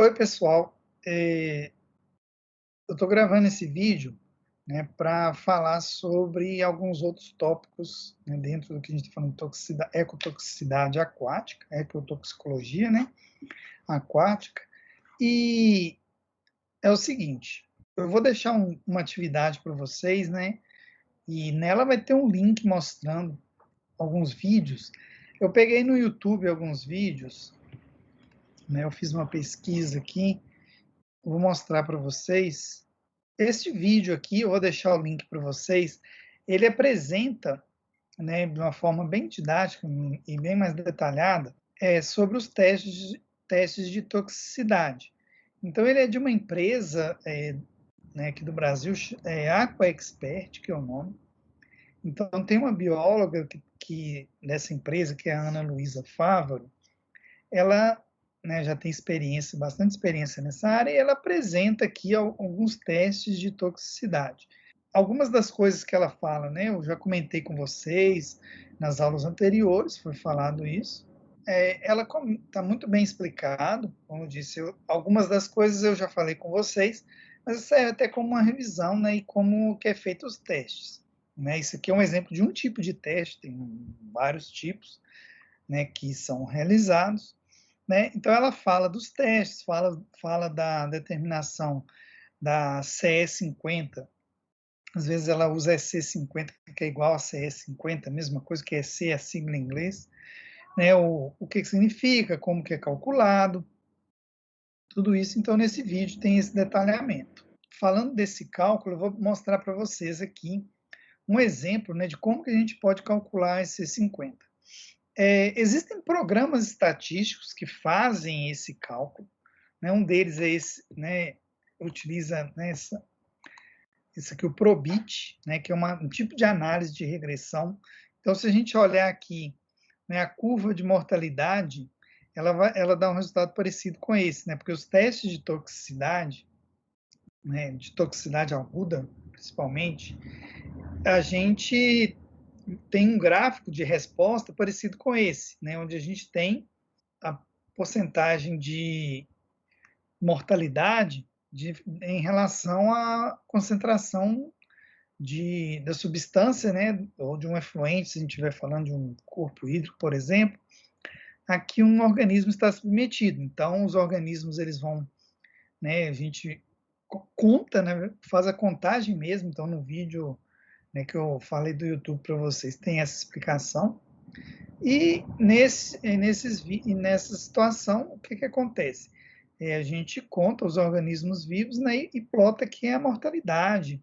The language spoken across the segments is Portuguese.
Oi, pessoal. Eu estou gravando esse vídeo, né, para falar sobre alguns outros tópicos, né, dentro do que a gente está falando de ecotoxicidade aquática, ecotoxicologia, né, aquática. E é o seguinte, eu vou deixar uma atividade para vocês, né, e nela vai ter um link mostrando alguns vídeos. Eu peguei no YouTube alguns vídeos, né, eu fiz uma pesquisa aqui, vou mostrar para vocês. Este vídeo aqui, eu vou deixar o link para vocês, ele apresenta, né, de uma forma bem didática e bem mais detalhada, sobre os testes de toxicidade. Então, ele é de uma empresa, né, aqui do Brasil, Aqua Expert, que é o nome. Então, tem uma bióloga dessa empresa, que é a Ana Luísa Fávaro, ela, né, já tem bastante experiência nessa área, e ela apresenta aqui alguns testes de toxicidade. Algumas das coisas que ela fala, né, eu já comentei com vocês nas aulas anteriores, foi falado isso. Ela está muito bem explicado, como eu disse, algumas das coisas eu já falei com vocês, mas isso é até como uma revisão, né, e como que é feito os testes. Né? Isso aqui é um exemplo de um tipo de teste, tem vários tipos, né, que são realizados. Né? Então, ela fala dos testes, fala da determinação da CE50. Às vezes ela usa EC50, que é igual a CE50, a mesma coisa que EC, é a sigla em inglês. Né? O que significa, como que é calculado, tudo isso. Então, nesse vídeo tem esse detalhamento. Falando desse cálculo, eu vou mostrar para vocês aqui um exemplo, né, de como que a gente pode calcular esse 50. Existem programas estatísticos que fazem esse cálculo, né? Um deles é esse, né, utiliza, né, esse aqui, o Probit, né, que é um tipo de análise de regressão. Então, se a gente olhar aqui, né, a curva de mortalidade, ela dá um resultado parecido com esse, né, porque os testes de toxicidade, né, de toxicidade aguda, principalmente, a gente tem um gráfico de resposta parecido com esse, né, onde a gente tem a porcentagem de mortalidade em relação à concentração da substância, né, ou de um efluente, se a gente estiver falando de um corpo hídrico, por exemplo, a que um organismo está submetido. Então, os organismos, eles vão, né, a gente conta, né, faz a contagem mesmo. Então, no vídeo, né, que eu falei do YouTube para vocês, tem essa explicação. E nessa situação, o que acontece? A gente conta os organismos vivos, né, e plota aqui a mortalidade.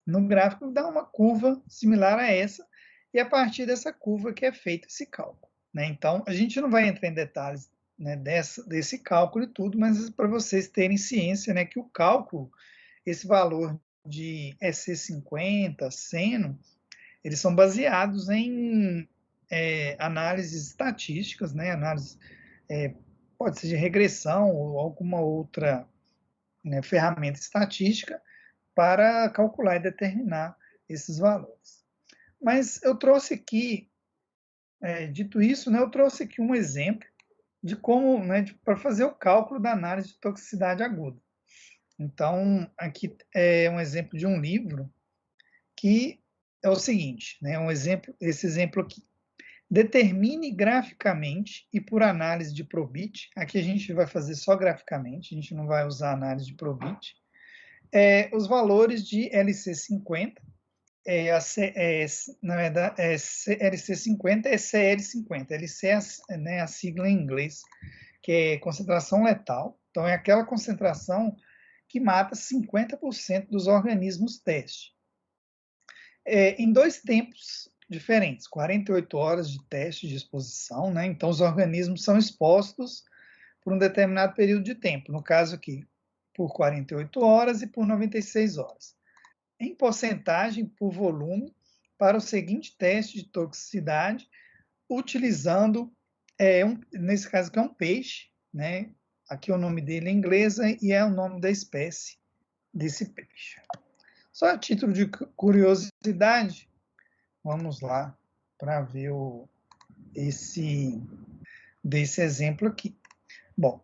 No gráfico dá uma curva similar a essa, e a partir dessa curva que é feito esse cálculo. Né? Então, a gente não vai entrar em detalhes, né, desse cálculo e tudo, mas para vocês terem ciência, né, que o cálculo, esse valor de EC50, seno, eles são baseados em análises estatísticas, né, pode ser de regressão ou alguma outra, né, ferramenta estatística para calcular e determinar esses valores. Mas eu trouxe aqui, dito isso, né, eu trouxe aqui um exemplo de como, né, para fazer o cálculo da análise de toxicidade aguda. Então, aqui é um exemplo de um livro que é o seguinte, né, esse exemplo aqui. Determine graficamente e por análise de Probit, aqui a gente vai fazer só graficamente, a gente não vai usar análise de Probit, os valores de LC50, na verdade, LC50 é CL50, LC é, né, a sigla em inglês, que é concentração letal, então é aquela concentração que mata 50% dos organismos teste. Em dois tempos diferentes, 48 horas de teste de exposição, né? Então os organismos são expostos por um determinado período de tempo, no caso aqui, por 48 horas e por 96 horas. Em porcentagem por volume, para o seguinte teste de toxicidade, utilizando, nesse caso aqui é um peixe, né? Aqui o nome dele é inglês e é o nome da espécie desse peixe. Só a título de curiosidade, vamos lá para ver desse exemplo aqui. Bom,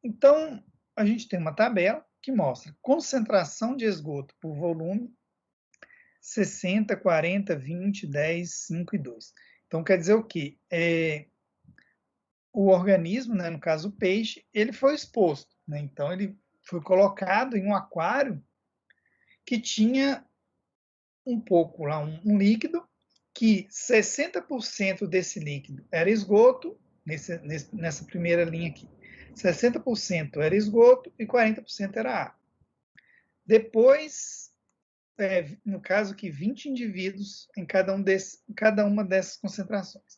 Então, a gente tem uma tabela que mostra concentração de esgoto por volume, 60, 40, 20, 10, 5 e 2. Então, quer dizer o quê? O organismo, né, no caso o peixe, ele foi exposto. Né? Então, ele foi colocado em um aquário que tinha um pouco lá, um líquido, que 60% desse líquido era esgoto, nessa primeira linha aqui. 60% era esgoto e 40% era água. Depois, no caso aqui, 20 indivíduos em cada uma dessas concentrações.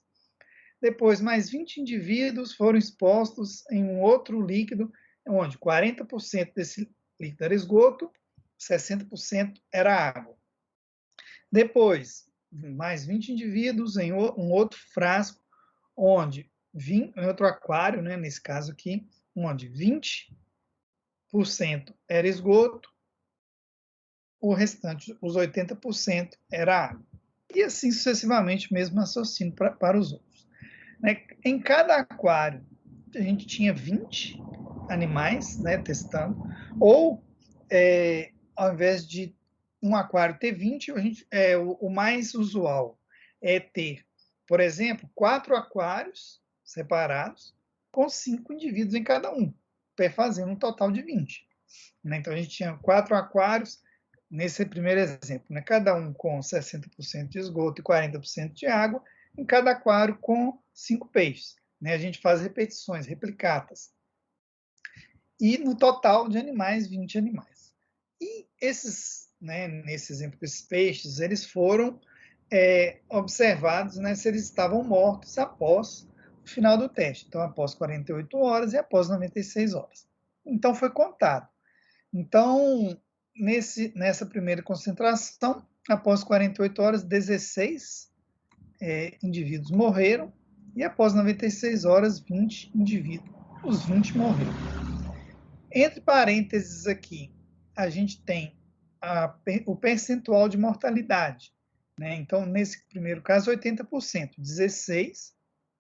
Depois, mais 20 indivíduos foram expostos em um outro líquido, onde 40% desse líquido era esgoto, 60% era água. Depois, mais 20 indivíduos em um outro frasco, onde em outro aquário, né, nesse caso aqui, onde 20% era esgoto, o restante, os 80%, era água. E assim sucessivamente, mesmo raciocínio para os outros. Né? Em cada aquário, a gente tinha 20 animais, né, testando, ou ao invés de um aquário ter 20, o mais usual é ter, por exemplo, 4 aquários separados com 5 indivíduos em cada um, fazendo um total de 20. Né? Então, a gente tinha 4 aquários, nesse primeiro exemplo, né? Cada um com 60% de esgoto e 40% de água, em cada aquário com 5 peixes. Né? A gente faz repetições, replicatas. E no total de animais, 20 animais. E esses, né, nesse exemplo, esses peixes, eles foram observados, né, se eles estavam mortos após o final do teste. Então, após 48 horas e após 96 horas. Então, foi contado. Então, nessa primeira concentração, após 48 horas, 16 indivíduos morreram, e após 96 horas, 20 indivíduos. Os 20 morreram. Entre parênteses aqui, a gente tem o percentual de mortalidade. Né? Então, nesse primeiro caso, 80%. 16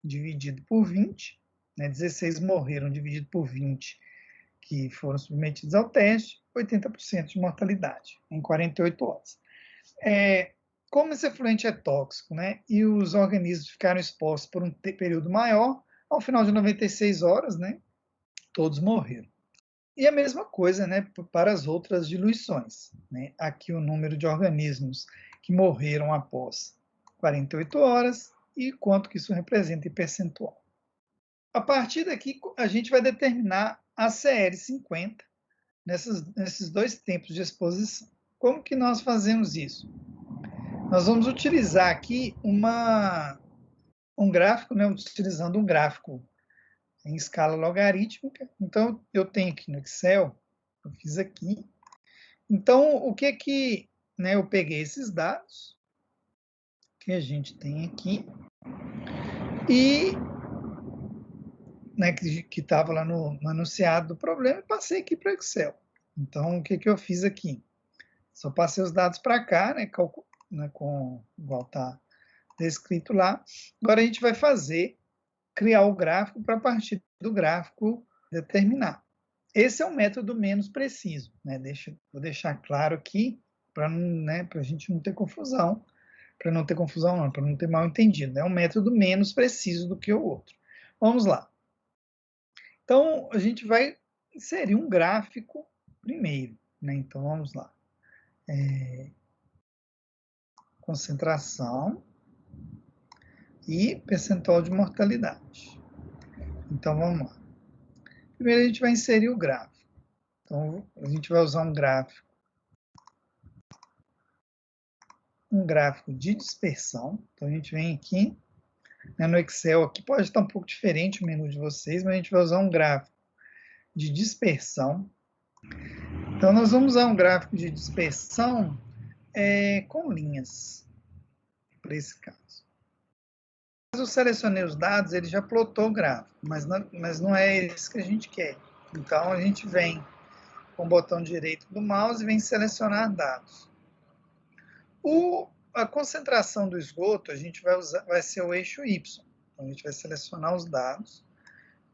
dividido por 20, né? 16 morreram dividido por 20 que foram submetidos ao teste, 80% de mortalidade em 48 horas. Como esse efluente é tóxico, né, e os organismos ficaram expostos por um período maior, ao final de 96 horas, né, todos morreram. E a mesma coisa, né, para as outras diluições. Né? Aqui o número de organismos que morreram após 48 horas e quanto que isso representa em percentual. A partir daqui, a gente vai determinar a CL50 nesses dois tempos de exposição. Como que nós fazemos isso? Nós vamos utilizar aqui um gráfico, né, utilizando um gráfico em escala logarítmica. Então, eu tenho aqui no Excel, eu fiz aqui. Então, o que né, eu peguei esses dados que a gente tem aqui e né, que estava lá no anunciado do problema e passei aqui para o Excel. Então, o que eu fiz aqui? Só passei os dados para cá, né, igual está descrito lá. Agora a gente vai criar o gráfico para a partir do gráfico determinar. Esse é o método menos preciso. Né? Vou deixar claro aqui para né, a gente não ter confusão. Para não ter confusão, não, para não ter mal entendido. É um método menos preciso do que o outro. Vamos lá. Então, a gente vai inserir um gráfico primeiro. Né? Então, vamos lá. Concentração e percentual de mortalidade. Então, vamos lá. Primeiro, a gente vai inserir o gráfico. Então, a gente vai usar um gráfico de dispersão. Então, a gente vem aqui, né, no Excel, aqui pode estar um pouco diferente o menu de vocês, mas a gente vai usar um gráfico de dispersão. Então, nós vamos usar um gráfico de dispersão com linhas, para esse caso. Eu selecionei os dados, ele já plotou o gráfico, mas não é isso que a gente quer. Então, a gente vem com o botão direito do mouse e vem selecionar dados. A concentração do esgoto, a gente vai ser o eixo Y. Então, a gente vai selecionar os dados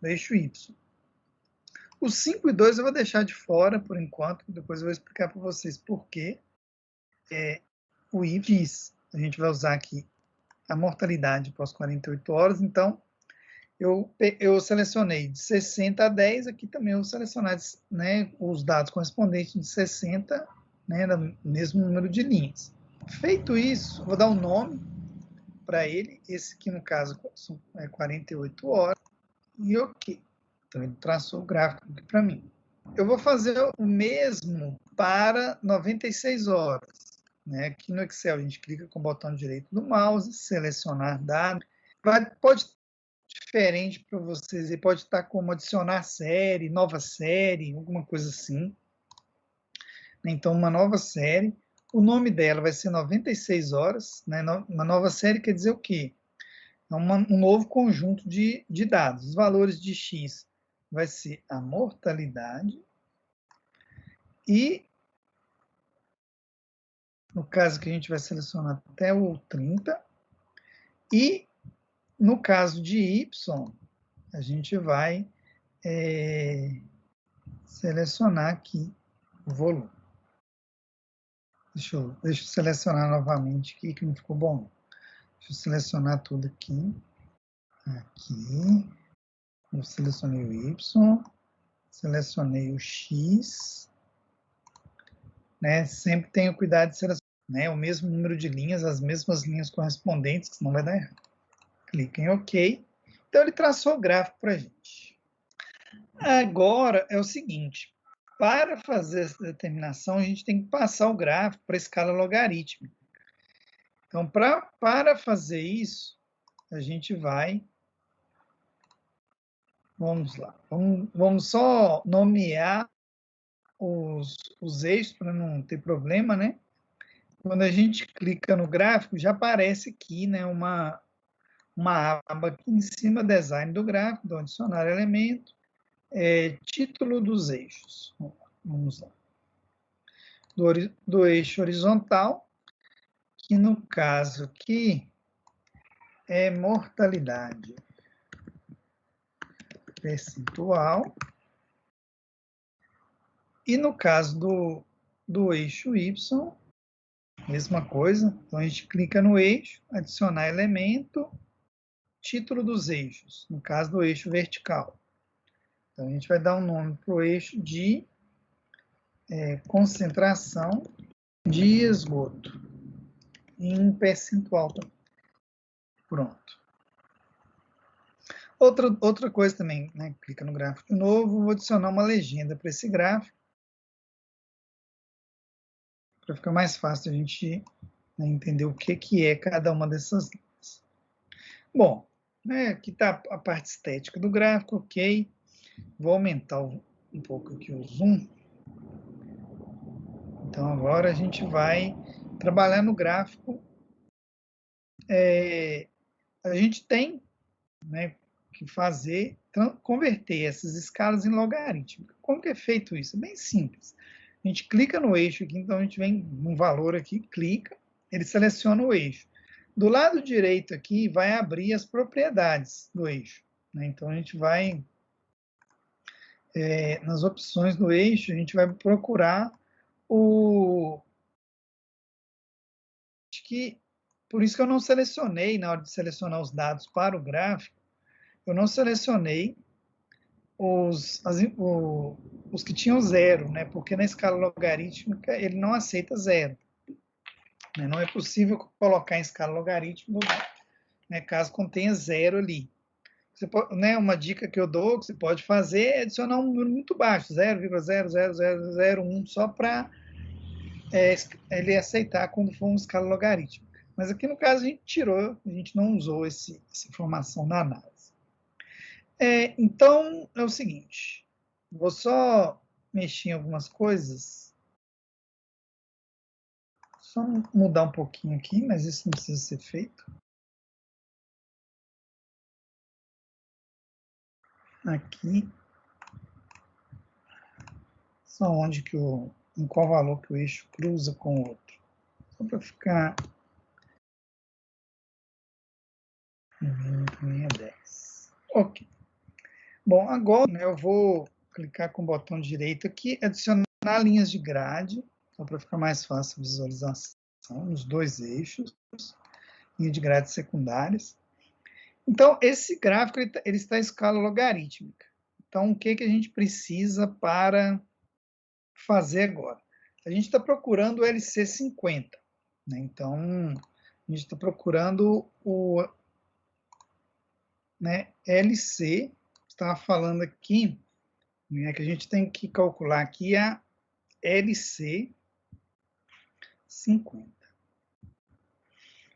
do eixo Y. O 5 e 2 eu vou deixar de fora por enquanto, depois eu vou explicar para vocês por quê. O Y, a gente vai usar aqui a mortalidade após 48 horas, então eu selecionei de 60 a 10, aqui também eu vou selecionar, né, os dados correspondentes de 60, né, no mesmo número de linhas. Feito isso, vou dar um nome para ele, esse aqui no caso é 48 horas, e ok. Então ele traçou o gráfico aqui para mim. Eu vou fazer o mesmo para 96 horas. Né? Aqui no Excel a gente clica com o botão direito do mouse, selecionar dado. Pode estar diferente para vocês, ele pode estar como adicionar série, nova série, alguma coisa assim. Então, uma nova série. O nome dela vai ser 96 horas. Né? Uma nova série quer dizer o quê? É um novo conjunto de dados. Os valores de X vai ser a mortalidade e, no caso que a gente vai selecionar até o 30, e no caso de Y, a gente vai selecionar aqui o volume. Deixa eu selecionar novamente aqui, que não ficou bom. Deixa eu selecionar tudo aqui. Aqui. Eu selecionei o Y. Selecionei o X. Né? Sempre tenho cuidado de selecionar, né, o mesmo número de linhas, as mesmas linhas correspondentes, que senão vai dar errado. Clica em OK. Então, ele traçou o gráfico para a gente. Agora, é o seguinte. Para fazer essa determinação, a gente tem que passar o gráfico para a escala logarítmica. Então, para fazer isso, a gente vai... Vamos lá. Vamos só nomear os eixos para não ter problema, né? Quando a gente clica no gráfico, já aparece aqui, né, uma aba aqui em cima, design do gráfico, então adicionar elemento, título dos eixos. Vamos lá. Do eixo horizontal, que no caso aqui é mortalidade percentual. E no caso do eixo Y, mesma coisa. Então a gente clica no eixo, adicionar elemento, título dos eixos, no caso do eixo vertical. Então a gente vai dar um nome para o eixo de concentração de esgoto em percentual também. Pronto. Outra coisa também, né? Clica no gráfico de novo, vou adicionar uma legenda para esse gráfico, para ficar mais fácil a gente, né, entender o que é cada uma dessas linhas. Bom, né, aqui está a parte estética do gráfico, ok. Vou aumentar um pouco aqui o zoom. Então agora a gente vai trabalhar no gráfico. A gente tem, né, que converter essas escalas em logarítmica. Como que é feito isso? É bem simples. A gente clica no eixo aqui, então a gente vem num valor aqui, clica, ele seleciona o eixo. Do lado direito aqui vai abrir as propriedades do eixo. Né? Então a gente vai, nas opções do eixo, a gente vai procurar por isso que eu não selecionei, na hora de selecionar os dados para o gráfico, eu não selecionei os que tinham zero, né? Porque na escala logarítmica ele não aceita zero. Né? Não é possível colocar em escala logarítmica, né, caso contenha zero ali. Né, uma dica que eu dou, que você pode fazer, é adicionar um número muito baixo, 0,00001, só para ele aceitar quando for uma escala logarítmica. Mas aqui no caso a gente tirou, a gente não usou essa informação na análise. Então, é o seguinte, vou só mexer em algumas coisas, só mudar um pouquinho aqui, mas isso não precisa ser feito. Aqui, só onde que em qual valor que o eixo cruza com o outro. Só para ficar... 20 é 10. Ok. Bom, agora, né, eu vou clicar com o botão direito aqui, adicionar linhas de grade, então para ficar mais fácil a visualização, nos dois eixos, linha de grade secundárias. Então, esse gráfico ele está em escala logarítmica. Então, o que a gente precisa para fazer agora? A gente está procurando o LC50. Né? Então, a gente está procurando o LC, estava falando aqui, né, que a gente tem que calcular aqui a LC50,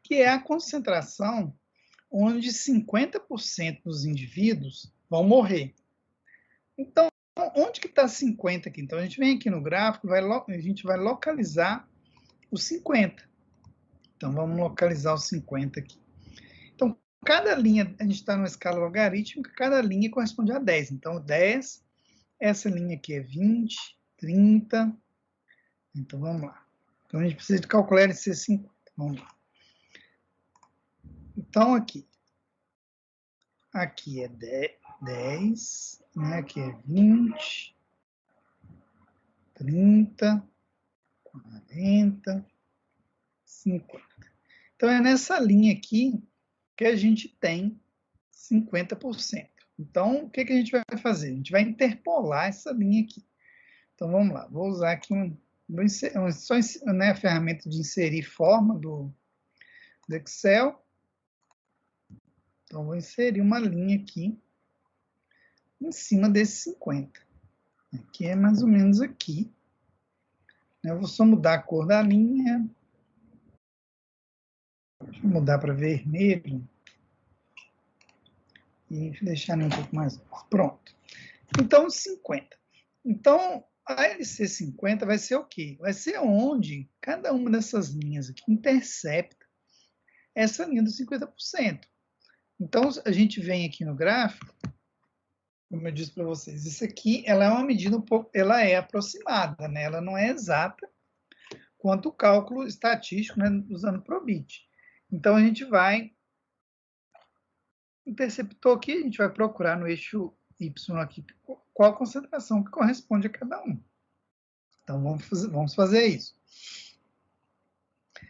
que é a concentração onde 50% dos indivíduos vão morrer. Então, onde que está 50 aqui? Então, a gente vem aqui no gráfico, a gente vai localizar os 50. Então, vamos localizar os 50 aqui. Então, cada linha, a gente está numa escala logarítmica, cada linha corresponde a 10. Então, 10, essa linha aqui é 20, 30. Então, vamos lá. Então, a gente precisa de calcular esse 50. Vamos lá. Então, aqui é 10, né? Aqui é 20, 30, 40, 50. Então, é nessa linha aqui que a gente tem 50%. Então, o que a gente vai fazer? A gente vai interpolar essa linha aqui. Então, vamos lá. Vou usar aqui a ferramenta de inserir forma do Excel. Então, vou inserir uma linha aqui em cima desse 50. Aqui é mais ou menos aqui. Eu vou só mudar a cor da linha. Deixa eu mudar para vermelho. E deixar um pouco mais. Pronto. Então, 50. Então, a LC50 vai ser o quê? Vai ser onde cada uma dessas linhas aqui intercepta essa linha dos 50%. Então, a gente vem aqui no gráfico, como eu disse para vocês, isso aqui ela é uma medida um pouco, ela é aproximada, né? Ela não é exata quanto o cálculo estatístico, né, usando Probit. Então, a gente vai interceptou aqui, a gente vai procurar no eixo Y aqui qual a concentração que corresponde a cada um. Então, vamos fazer isso.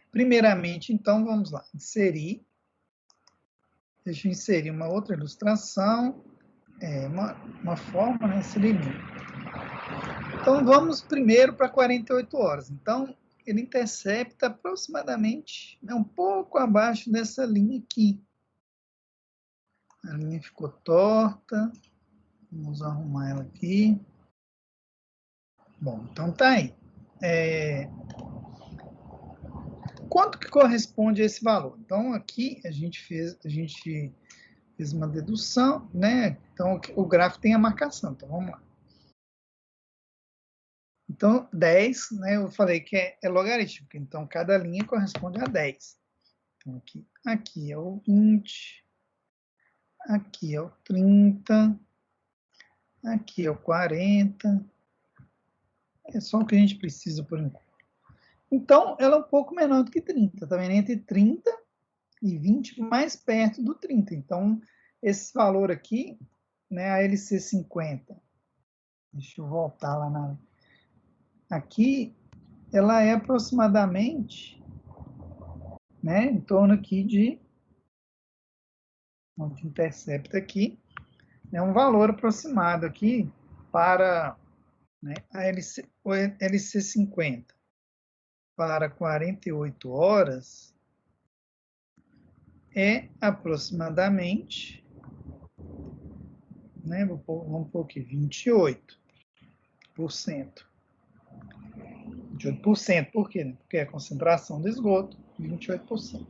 Primeiramente, então, vamos lá, inserir. Deixa eu inserir uma outra ilustração, uma forma, né, esse limite. Então, vamos primeiro para 48 horas. Então, ele intercepta aproximadamente, né, um pouco abaixo dessa linha aqui. A linha ficou torta. Vamos arrumar ela aqui. Bom, então tá aí. Quanto que corresponde a esse valor? Então, aqui a gente fez uma dedução, né? Então, o gráfico tem a marcação. Então, vamos lá. Então, 10, né? Eu falei que é logarítmico. Então, cada linha corresponde a 10. Então, aqui é o 20. Aqui é o 30. Aqui é o 40. É só o que a gente precisa por enquanto. Então, ela é um pouco menor do que 30, tá vendo? Entre 30 e 20, mais perto do 30. Então, esse valor aqui, né, a LC50, deixa eu voltar lá na... Aqui, ela é aproximadamente, né, em torno aqui de... Onde intercepta aqui, é um valor aproximado aqui para, né, o LC50 para 48 horas é aproximadamente, né, vamos pôr aqui, 28%. 28%, por quê? Porque é a concentração do esgoto, 28%.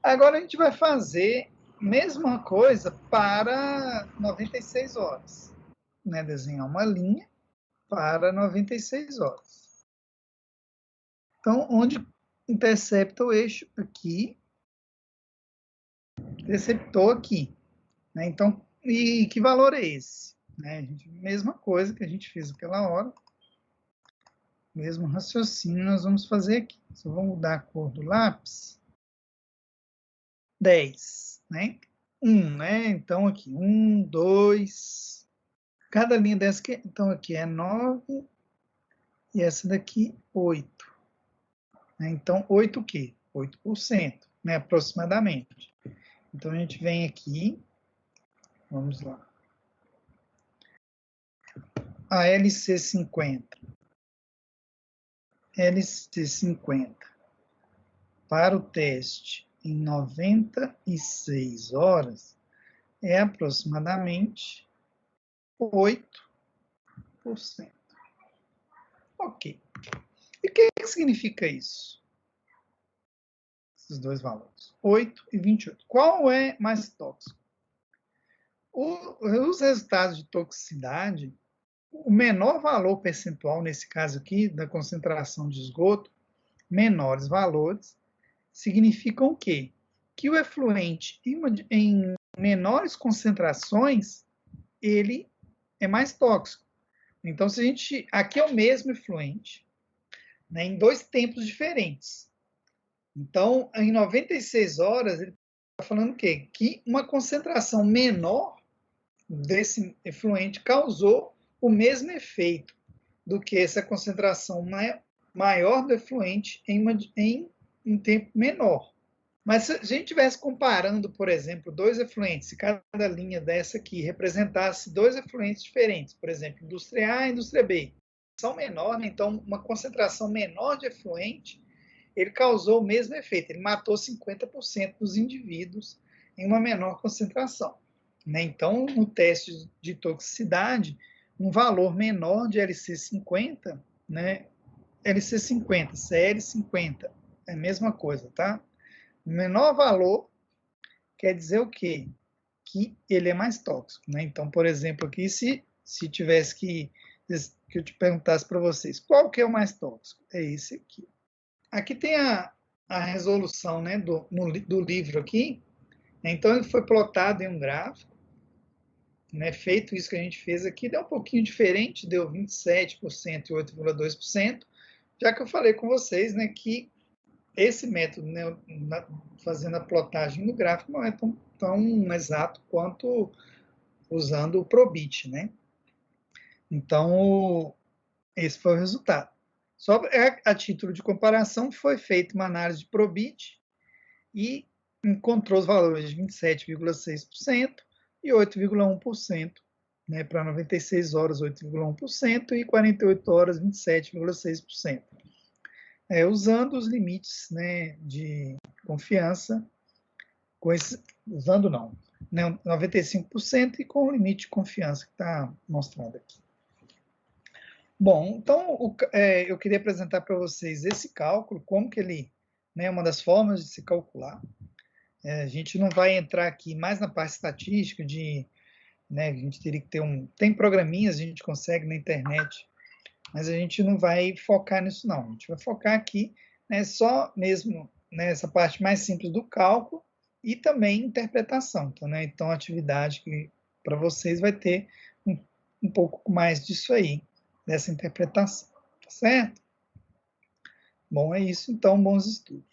Agora a gente vai fazer a mesma coisa para 96 horas. Né? Desenhar uma linha para 96 horas. Então, onde intercepta o eixo aqui, interceptou aqui. Né? Então, e que valor é esse? Né? Mesma coisa que a gente fez aquela hora. Mesmo raciocínio nós vamos fazer aqui. Só vou mudar a cor do lápis. 10, né? 1, né? Então, aqui, 1, 2, Cada linha dessa aqui, então aqui é 9 e essa daqui 8. Né? Então, 8 o quê? 8%, né? Aproximadamente. Então, a gente vem aqui, vamos lá. A LC50. LC50 para o teste em 96 horas é aproximadamente 8%. Ok. E o que significa isso? Esses dois valores, 8 e 28. Qual é mais tóxico? Os resultados de toxicidade, o menor valor percentual, nesse caso aqui, da concentração de esgoto, menores valores, significam o quê? Que o efluente em menores concentrações, ele é mais tóxico. Então, se a gente, aqui é o mesmo efluente, né, em dois tempos diferentes. Então, em 96 horas, ele está falando o quê? Que uma concentração menor desse efluente causou o mesmo efeito do que essa concentração maior do efluente em um tempo menor. Mas se a gente estivesse comparando, por exemplo, dois efluentes, se cada linha dessa aqui representasse dois efluentes diferentes, por exemplo, indústria A e indústria B, são menor, né? Então uma concentração menor de efluente, ele causou o mesmo efeito, ele matou 50% dos indivíduos em uma menor concentração. Né? Então, no teste de toxicidade, um valor menor de LC50, né? LC50, CL50, é a mesma coisa, tá? O menor valor quer dizer o quê? Que ele é mais tóxico, né? Então, por exemplo, aqui, se tivesse que eu te perguntasse para vocês, qual que é o mais tóxico? É esse aqui. Aqui tem a resolução, né, do livro aqui. Então, ele foi plotado em um gráfico, né, feito isso que a gente fez aqui, deu um pouquinho diferente, deu 27% e 8,2%, já que eu falei com vocês, né, que esse método, né, fazendo a plotagem no gráfico, não é tão exato quanto usando o Probit, né? Então, esse foi o resultado. Só a título de comparação, foi feita uma análise de Probit e encontrou os valores de 27,6% e 8,1%, né, para 96 horas, 8,1%, e 48 horas, 27,6%. Usando os limites, né, de confiança, usando não, né, 95% e com o limite de confiança que está mostrado aqui. Bom, então eu queria apresentar para vocês esse cálculo, como que ele, né, uma das formas de se calcular. A gente não vai entrar aqui mais na parte estatística né, a gente teria que ter tem programinhas, a gente consegue na internet, mas a gente não vai focar nisso não, a gente vai focar aqui, né, só mesmo nessa parte mais simples do cálculo e também interpretação, né? Então a atividade que para vocês vai ter um pouco mais disso aí, dessa interpretação, tá certo? Bom, é isso então, bons estudos.